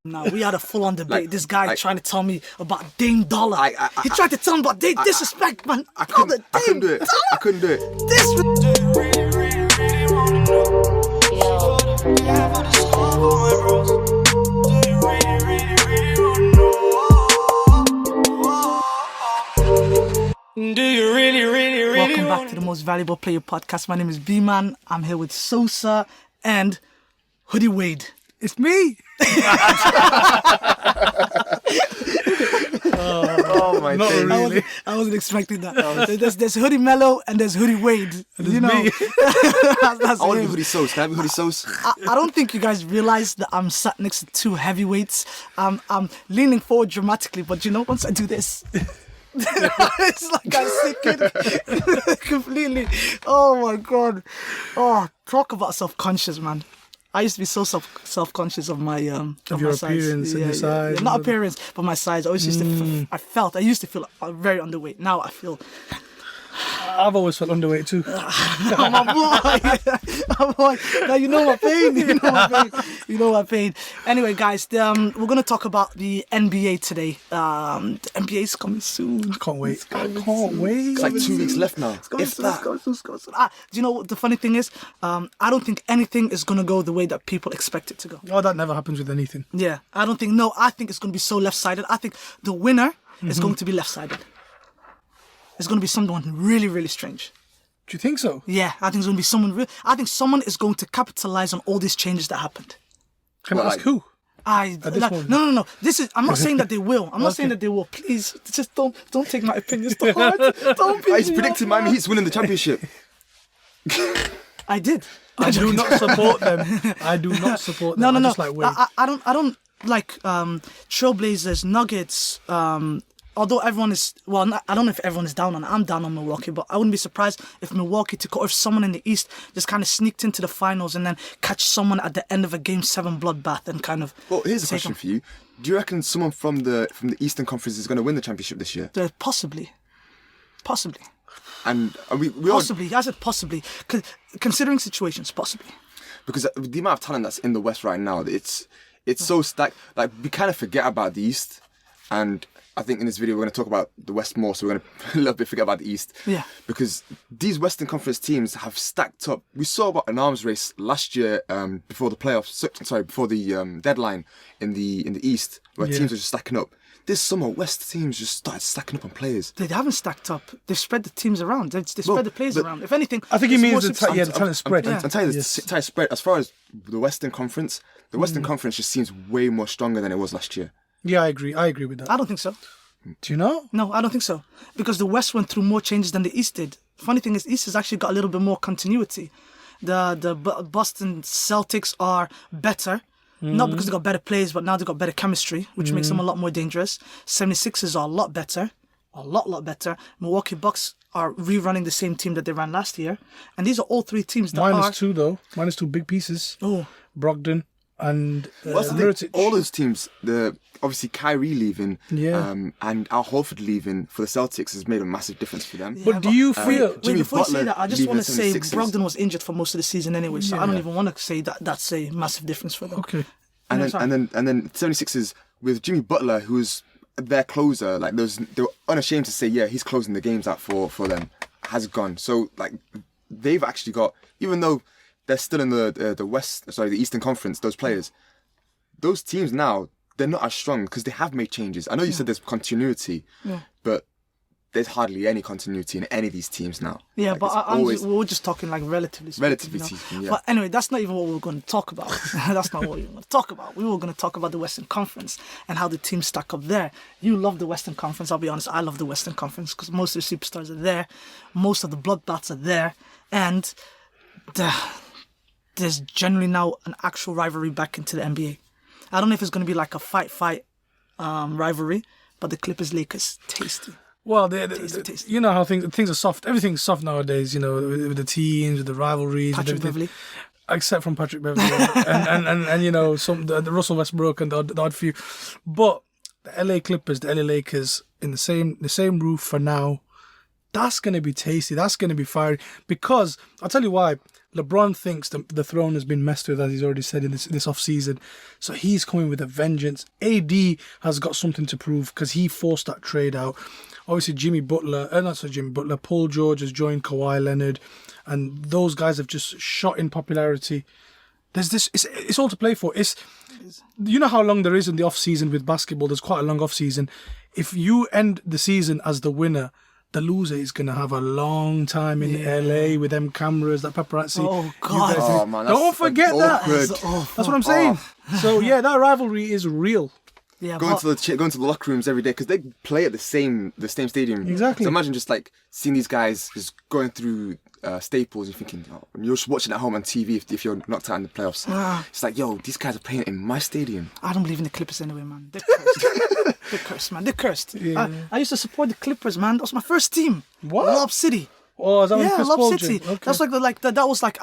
Now we had a full-on debate. This guy like- trying to tell me about Dame Dollar. I- He tried to tell me about Dame disrespect, man. I couldn't do it. I couldn't do it. Welcome back to the Most Valuable Player podcast. My name is B-Man. I'm here with Sosa and Hoodie Wade. It's me. Oh my Not days. really. I wasn't expecting that. There's Hoodie Mellow and there's Hoodie Wade. You know, me. that's I want to be him. hoodie sauce. Can I be hoodie sauce? I don't think you guys realize that I'm sat next to two heavyweights. I'm leaning forward dramatically, but you know, once I do this, it's like I'm sinking completely. Oh my god! Oh, talk about self-conscious, man. I used to be so self-conscious of my Of my your size. appearance and your size. Not appearance, but my size. I always used to. I used to feel very underweight. Now I feel. I've always felt underweight too. Oh, my boy. Now you know my pain. You know my pain. Anyway, guys, we're gonna talk about the NBA today. The NBA is coming soon. I can't wait. I can't wait. It's like 2 weeks left now. If that. Do you know what the funny thing is? I don't think anything is gonna go the way that people expect it to go. Oh, that never happens with anything. Yeah, I don't think. No, I think it's gonna be so left-sided. I think the winner is going to be left-sided. It's going to be someone really, really strange. Do you think so? Yeah, I think it's going to be someone. I think someone is going to capitalize on all these changes that happened. Can I Well, ask like- who? Like, this moment? no. I'm not saying that they will. I'm not saying that they will. Please, just don't take my opinions to heart. Don't be. He's predicting Miami Heat's winning the championship. I did. I do not support them. I do not support them. No. I just like wait. I don't like Trailblazers, Nuggets. Although everyone is I don't know if everyone is down on it. I'm down on Milwaukee, but I wouldn't be surprised if Milwaukee took, or if someone in the East just kind of sneaked into the finals and then catch someone at the end of a Game 7 bloodbath and kind of. Well, here's a take question them. for you. Do you reckon someone from the Eastern Conference is going to win the championship this year? Possibly. And we all, Possibly. I said possibly. Considering situations, possibly. because the amount of talent that's in the West right now, it's so stacked. Like, we kind of forget about the East, and I think in this video we're going to talk about the West more, so we're going to a little bit forget about the East. Yeah. Because these Western Conference teams have stacked up. We saw about an arms race last year before the playoffs. Sorry, before the deadline in the East, where Yeah. teams were just stacking up. This summer, West teams just started stacking up on players. They haven't stacked up. They've spread the teams around. They spread the players but- around. If anything, I think he it's means more the substantive. the talent spread. I'm telling you, Yes. the entire spread. As far as the Western Conference, the Western Conference just seems way more stronger than it was last year. Yeah, I agree. I agree with that. I don't think so. Do you know? No, I don't think so. Because the West went through more changes than the East did. Funny thing is, East has actually got a little bit more continuity. The Boston Celtics are better. Not because they got better players, but now they got better chemistry, which makes them a lot more dangerous. 76ers are a lot better. A lot better. Milwaukee Bucks are rerunning the same team that they ran last year. And these are all three teams that are... -2 though. -2 big pieces. Oh, Brogdon and What's the Mirotic. thing? All those teams, obviously Kyrie leaving, Yeah. and Al Horford leaving for the Celtics has made a massive difference for them. But do you feel? wait, Jimmy before you say Butler that, I just leaving want to say 76ers. Brogdon was injured for most of the season anyway, so I don't even want to say that that's a massive difference for them. Okay. And sorry. then 76ers with Jimmy Butler, who's their closer, like they were unashamed to say, yeah, he's closing the games out for them, has gone. So like they've actually got, even though they're still in the Eastern Conference, those players, those teams now, they're not as strong because they have made changes. I know you said there's continuity, but there's hardly any continuity in any of these teams now. Yeah, Like, but it's we're just talking like relatively speaking. Relatively you know? speaking, yeah. But anyway, that's not even what we were going to talk about. That's not what we were going to talk about. We were going to talk about the Western Conference and how the teams stack up there. You love the Western Conference. I'll be honest, I love the Western Conference because most of the superstars are there. Most of the bloodbaths are there. And there's generally now an actual rivalry back into the NBA. I don't know if it's going to be like a fight rivalry, but the Clippers-Lakers, tasty. Well, Tasty. you know how things are soft. Everything's soft nowadays. You know, with the teams, with the rivalries, Patrick with everything. Beverley. Except from Patrick Beverley and you know the Russell Westbrook and the odd few, but the LA Clippers, the LA Lakers in the same roof for now. That's gonna be tasty. That's gonna be fiery because I'll tell you why. LeBron thinks the throne has been messed with, as he's already said in this off season. So he's coming with a vengeance. AD has got something to prove because he forced that trade out. Obviously, Paul George has joined Kawhi Leonard, and those guys have just shot in popularity. There's this. It's all to play for. You know how long there is in the off season with basketball. There's quite a long off season. If you end the season as the winner, the loser is going to have a long time in LA with them cameras, that paparazzi. Oh, God. Oh, man, Don't forget that. awkward. That's what I'm saying. So, yeah, that rivalry is real. Yeah, Going but to the locker rooms every day because they play at the same stadium. Exactly. So imagine just like seeing these guys just going through Staples. You're thinking, you're just watching at home on TV if you're knocked out in the playoffs. It's like, yo, these guys are playing in my stadium. I don't believe in the Clippers anyway, man. They're cursed. They're cursed, man. They're cursed. Yeah. I used to support the Clippers, man. That was my first team. What? Lob City. Oh, is that when Yeah, Chris Lob Paul City. joined? Okay. That's that was like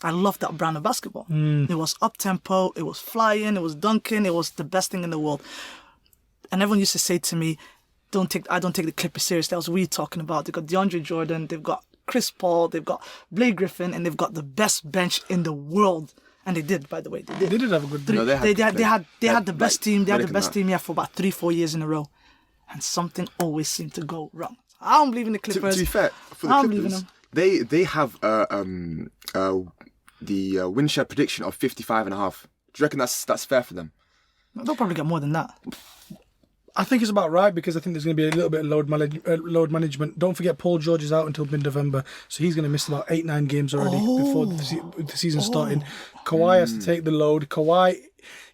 I loved that brand of basketball. It was up tempo, it was flying, it was dunking, it was the best thing in the world. And everyone used to say to me, I don't take the Clippers seriously. That was we talking about. They've got DeAndre Jordan, they've got Chris Paul, they've got Blake Griffin, and they've got the best bench in the world. And they did, by the way. They did. They did have a good bench. No, They had the best team. They had the Relic best and team for about 3-4 years in a row, and something always seemed to go wrong. I don't believe in the To Clippers. be fair, for I the don't believe in Clippers, they have the win share prediction of 55.5. Do you reckon that's fair for them? They'll probably get more than that. I think it's about right because I think there's going to be a little bit of load management. Don't forget, Paul George is out until mid-November, so he's going to miss about 8-9 games already before the season starting. Kawhi has to take the load. Kawhi,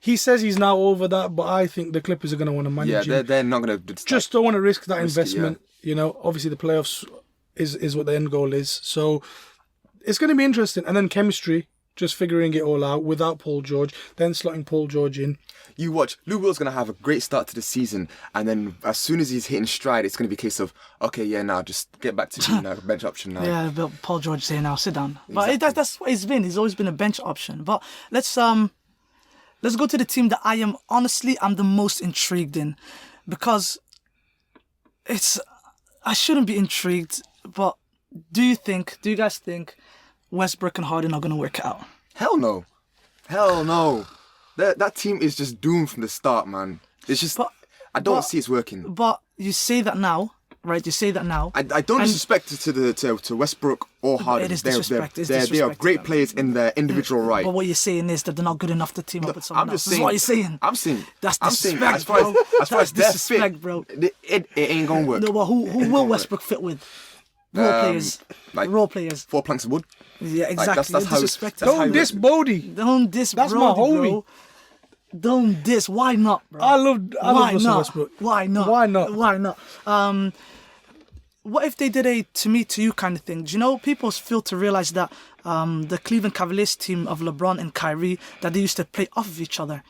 he says he's now over that, but I think the Clippers are going to want to manage him. They're not going to Just don't want to risk that Risky, investment. You know, obviously the playoffs is what the end goal is. So it's going to be interesting. And then chemistry, just figuring it all out without Paul George, then slotting Paul George in. You watch, Lou Will's going to have a great start to the season, and then as soon as he's hitting stride, it's going to be a case of, okay, yeah, now just get back to being a bench option now. Yeah, but Paul George saying now, sit down. But that's what he's been. He's always been a bench option. But let's go to the team that I'm the most intrigued in, because I shouldn't be intrigued, but do you guys think Westbrook and Harden are going to work it out? Hell no. Hell no. That team is just doomed from the start, man. It's just, I don't see it's working. But you say that now, right? You say that now. I don't disrespect to Westbrook or Harden. It is disrespect. They are great players in their individual right. But what you're saying is that they're not good enough to team up with someone else. This is what you're saying. I'm saying. That's I'm saying, disrespect, bro. As far as That's their disrespect, fit, bro. it ain't gonna work. No, but who will Westbrook fit with? Role players. like Role players. 4 planks of wood. Yeah, exactly. that's how- Disrespect. that's how Don't you- diss Bodie. Don't diss That's Brody, my homie. bro. Don't diss. Why not, bro? I love Russell Westbrook. Why not? Why not? Why not? What if they did a to me to you kind of thing? Do you know people fail to realize that the Cleveland Cavaliers team of LeBron and Kyrie, that they used to play off of each other.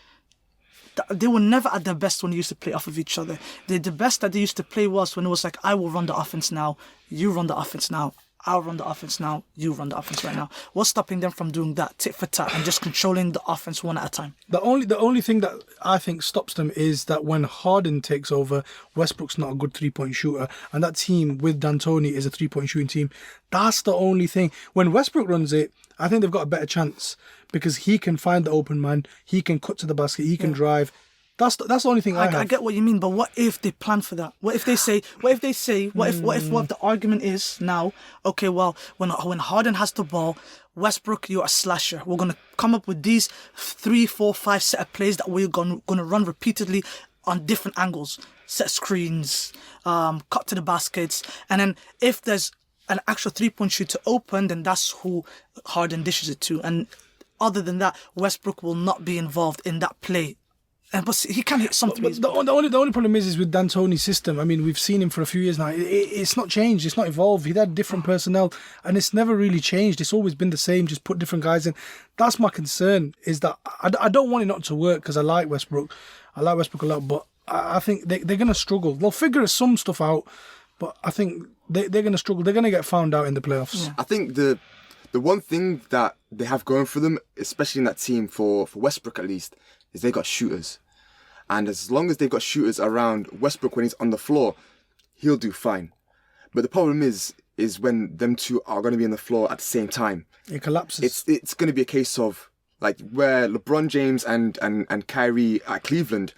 They were never at their best when they used to play off of each other. The best that they used to play was when it was like, I will run the offense now, you run the offense now, I'll run the offense now, you run the offense right now. What's stopping them from doing that tit for tat and just controlling the offense one at a time? The only thing that I think stops them is that when Harden takes over, Westbrook's not a good 3-point shooter, and that team with D'Antoni is a 3-point shooting team. That's the only thing. When Westbrook runs it, I think they've got a better chance because he can find the open man, he can cut to the basket, he can drive. That's the only thing I have. I get what you mean, but what if they plan for that? What if the argument is now, okay, well, when Harden has the ball, Westbrook, you're a slasher. We're going to come up with these 3, 4, 5 set of plays that we're going to run repeatedly on different angles. Set screens, cut to the baskets. And then if there's an actual 3-point shooter open, then that's who Harden dishes it to. And other than that, Westbrook will not be involved in that play. But he can hit some threes. But the only problem is with D'Antoni's system. I mean, we've seen him for a few years now. It's not changed. It's not evolved. He had different personnel, and it's never really changed. It's always been the same. Just put different guys in. That's my concern. Is that I don't want it not to work because I like Westbrook. I like Westbrook a lot, but I think they're going to struggle. They'll figure some stuff out, but I think they're going to struggle. They're going to get found out in the playoffs. Yeah. I think the one thing that they have going for them, especially in that team for Westbrook at least, is they got shooters. And as long as they've got shooters around Westbrook when he's on the floor, he'll do fine. But the problem is, is when them two are going to be on the floor at the same time. It collapses. It's going to be a case of like where LeBron James and Kyrie at Cleveland,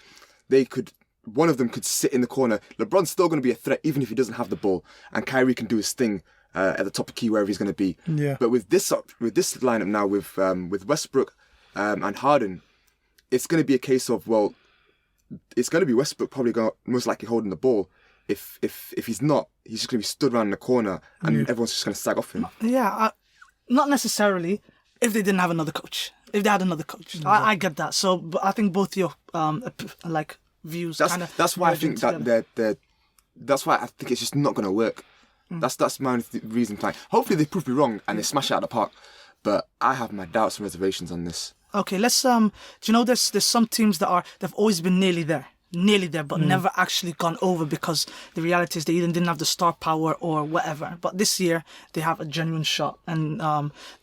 one of them could sit in the corner. LeBron's still going to be a threat even if he doesn't have the ball, and Kyrie can do his thing at the top of key wherever he's going to be. Yeah. But with this lineup now with Westbrook and Harden, it's going to be a case of it's going to be Westbrook probably most likely holding the ball. If he's not, he's just going to be stood around in the corner and everyone's just going to sag off him. Yeah, not necessarily if they didn't have another coach. If they had another coach, I get that. So, but I think both your views kind of. That's why I think that that's why I think it's just not going to work. That's my reason. Hopefully they prove me wrong and they smash it out of the park. But I have my doubts and reservations on this. Okay, let's do you know there's some teams they've always been nearly there, but never actually gone over because the reality is they either didn't have the star power or whatever. But this year they have a genuine shot, and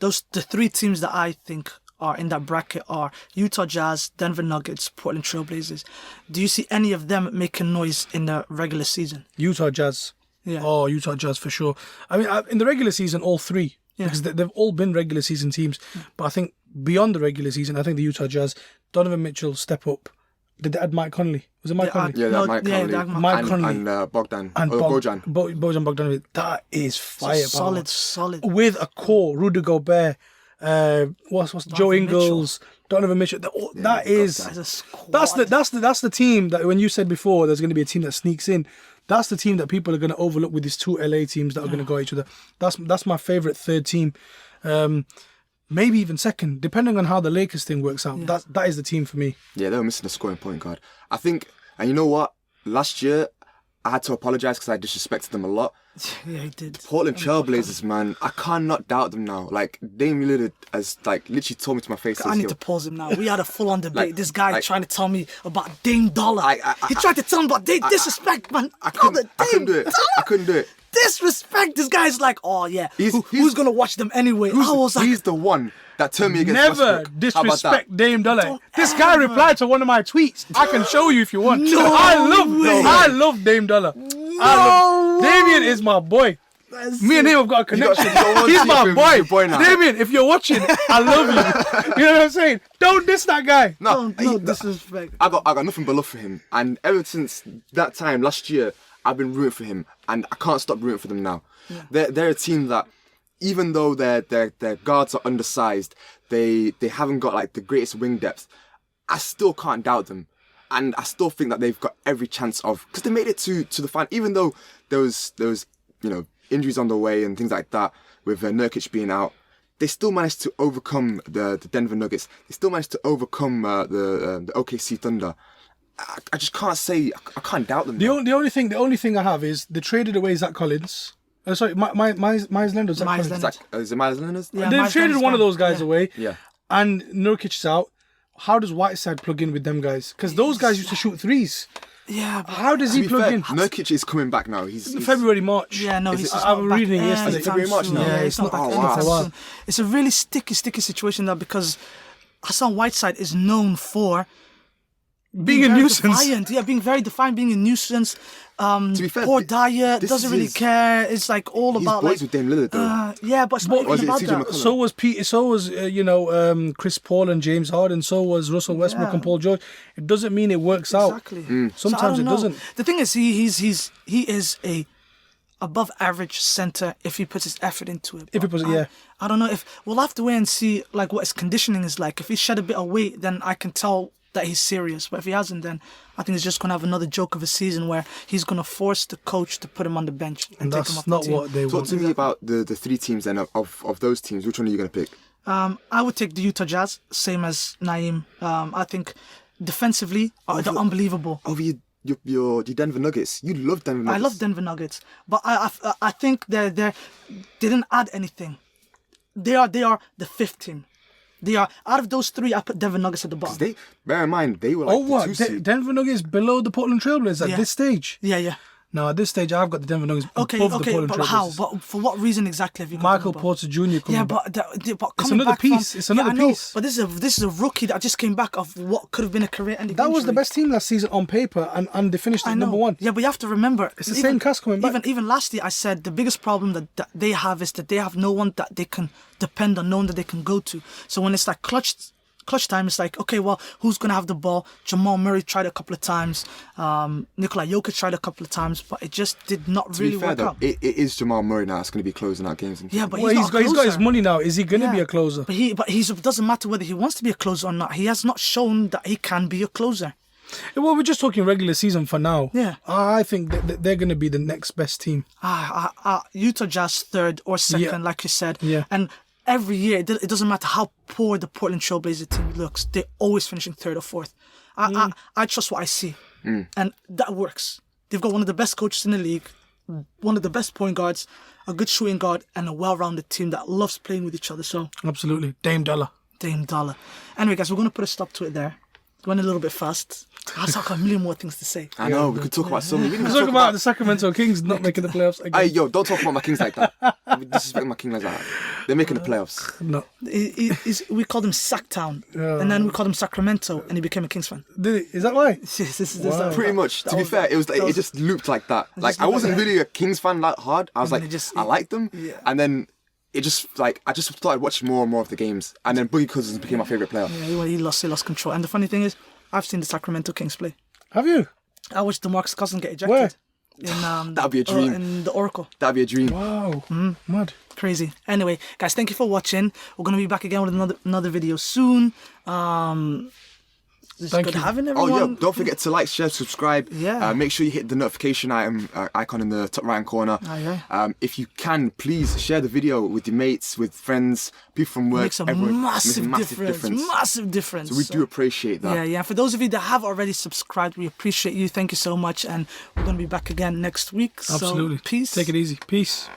the three teams that I think are in that bracket are Utah Jazz, Denver Nuggets, Portland Trail Blazers. Do you see any of them making noise in the regular season? Utah Jazz. Yeah. Oh, Utah Jazz for sure. I mean, in the regular season, all three. Yeah. Because they've all been regular season teams. But I think beyond the regular season, I think the Utah Jazz, Donovan Mitchell step up. Did they add Mike Conley? Was it Mike Conley? Yeah, Mike Conley. Mike Conley. And Bogdan. And Bojan. Bojan Bogdanovic. That is fire. Solid. With a core, Rudy Gobert, what's Joe Ingles, Donovan Mitchell. That's the team that when you said before there's going to be a team that sneaks in. That's the team that people are going to overlook with these two LA teams that are going to go at each other. That's my favorite third team. Maybe even second, depending on how the Lakers thing works out. Yeah. That is the team for me. Yeah, they were missing a scoring point guard. I think, and you know what? Last year, I had to apologise because I disrespected them a lot. Yeah, he did. Portland Trailblazers, man, I cannot doubt them now. Like, Damian Lillard has literally told me to my face. I need to pause him now. We had a full-on debate. This guy trying to tell me about Dame Dollar. He tried to tell me about disrespect, man. I couldn't do it. Disrespect. This guy's like, oh yeah, who's gonna watch them anyway? He's the one that turned me against Never Westbrook. disrespect Dame Dollar. This guy replied to one of my tweets. I can show you if you want. No I love Dame Dollar. Damian is my boy. Me and him have got a connection. He's my boy now. Damian, if you're watching, I love you. You know what I'm saying? Don't diss that guy. No disrespect. I got nothing but love for him, and ever since that time last year, I've been rooting for him, and I can't stop rooting for them now. Yeah. They're a team that, even though their guards are undersized, they haven't got like the greatest wing depth. I still can't doubt them, and I still think that they've got every chance of, because they made it to the final, even though there was injuries on the way and things like that with Nurkic being out. They still managed to overcome the Denver Nuggets. They still managed to overcome the OKC Thunder. I just can't say I can't doubt them. The only thing I have is they traded away Zach Collins. Sorry, Myles Leonard. Is it Myles Leonard? Yeah, they've traded one of those guys away. Yeah. And Nurkic is out. How does Whiteside plug in with them guys? Because those guys used to shoot threes. Yeah, but how does he plug in? Nurkic is coming back now. He's February, March. Yeah, no, he's I was reading it yesterday. February, March now. Yeah, he's not back anytime wow. soon. It's a really sticky situation now because Hassan Whiteside is known for being a nuisance. Defiant. Yeah, being very defiant, being a nuisance. To be fair, poor diet, doesn't really care. It's like all about boys with Dame Lillard though. Yeah, but it's not even about that. McCollum? So was Pete. So was Chris Paul and James Harden. So was Russell Westbrook and Paul George. It doesn't mean it works out. Exactly. Sometimes so it doesn't. The thing is, he is a above average center if he puts his effort into it. If he puts it, I don't know if we'll have to wait and see like what his conditioning is like. If he shed a bit of weight, then I can tell that he's serious. But if he hasn't, then I think he's just going to have another joke of a season where he's going to force the coach to put him on the bench and take him off not the team. what they Talk want. to me about the three teams then of those teams. Which one are you going to pick? I would take the Utah Jazz, same as Naeem. I think defensively, they're unbelievable. Over your Denver Nuggets. You love Denver Nuggets. I love Denver Nuggets, but I think they didn't add anything. They are the fifth team. They are out of those three. I put Denver Nuggets at the bottom. Bear in mind they were like the two seed. Denver Nuggets below the Portland Trailblazers at this stage. Yeah. Now, at this stage, I've got the Denver Nuggets Okay, above the Portland but how? Trailblazers. But for what reason exactly have you got Michael them above? Porter Jr. coming Yeah, back. but coming another back piece. From, It's another I know, piece. But this is a rookie that just came back of what could have been a career-ending That was the injury. best team last season on paper, and they finished I at know. number one. Yeah, but you have to remember, It's the same cast coming back. Even last year, I said the biggest problem that they have is that they have no one that they can depend on, no one that they can go to. So when it's like clutch time, it's like, okay, well, who's gonna have the ball? Jamal Murray tried a couple of times. Nikola Jokic tried a couple of times, but it just did not To really be fair work though, out. it is Jamal Murray now that's going to be closing out games. Yeah, but Well, he's got his money now. Is he going to be a closer? But it doesn't matter whether he wants to be a closer or not. He has not shown that he can be a closer. Well, we're just talking regular season for now. Yeah. I think that they're going to be the next best team. Utah Jazz third or second, Yeah. like you said. Yeah. And every year, it doesn't matter how poor the Portland Trailblazer team looks, they're always finishing third or fourth. I trust what I see. And that works. They've got one of the best coaches in the league, one of the best point guards, a good shooting guard, and a well-rounded team that loves playing with each other. So, Absolutely. Dame Dollar. Dame Dollar. Anyway, guys, we're going to put a stop to it there. Went a little bit fast. I've got a million more things to say. I know, we could talk about so many. We didn't Let's talk about the Sacramento Kings not making the playoffs again. Hey, yo, don't talk about my Kings like that. Disrespect my Kings like that. They're making the playoffs. No. We called him Sacktown, and then we called him Sacramento, and he became a Kings fan. Is that why? Wow. Pretty much. To be fair, it just looped like that. Like I wasn't really a Kings fan that hard. I was And like, then I liked them, yeah. and then it just like I just started watching more and more of the games, and then Boogie Cousins became my favorite player. Yeah, he lost control. And the funny thing is, I've seen the Sacramento Kings play. Have you? I watched DeMarcus Cousins get ejected. Where? In That'd be a dream. In the Oracle. That'd be a dream. Wow. Mad. Crazy. Anyway, guys, thank you for watching. We're gonna be back again with another video soon. It's Thank good you. having Oh everyone. yeah! Don't forget to like, share, subscribe. Yeah. Make sure you hit the notification icon in the top right corner. yeah. If you can, please share the video with your mates, with friends, people from work. Makes a everyone. massive Makes difference. Massive difference. So we do appreciate that. Yeah, yeah. For those of you that have already subscribed, we appreciate you. Thank you so much, and we're gonna be back again next week. Absolutely. So, peace. Take it easy. Peace.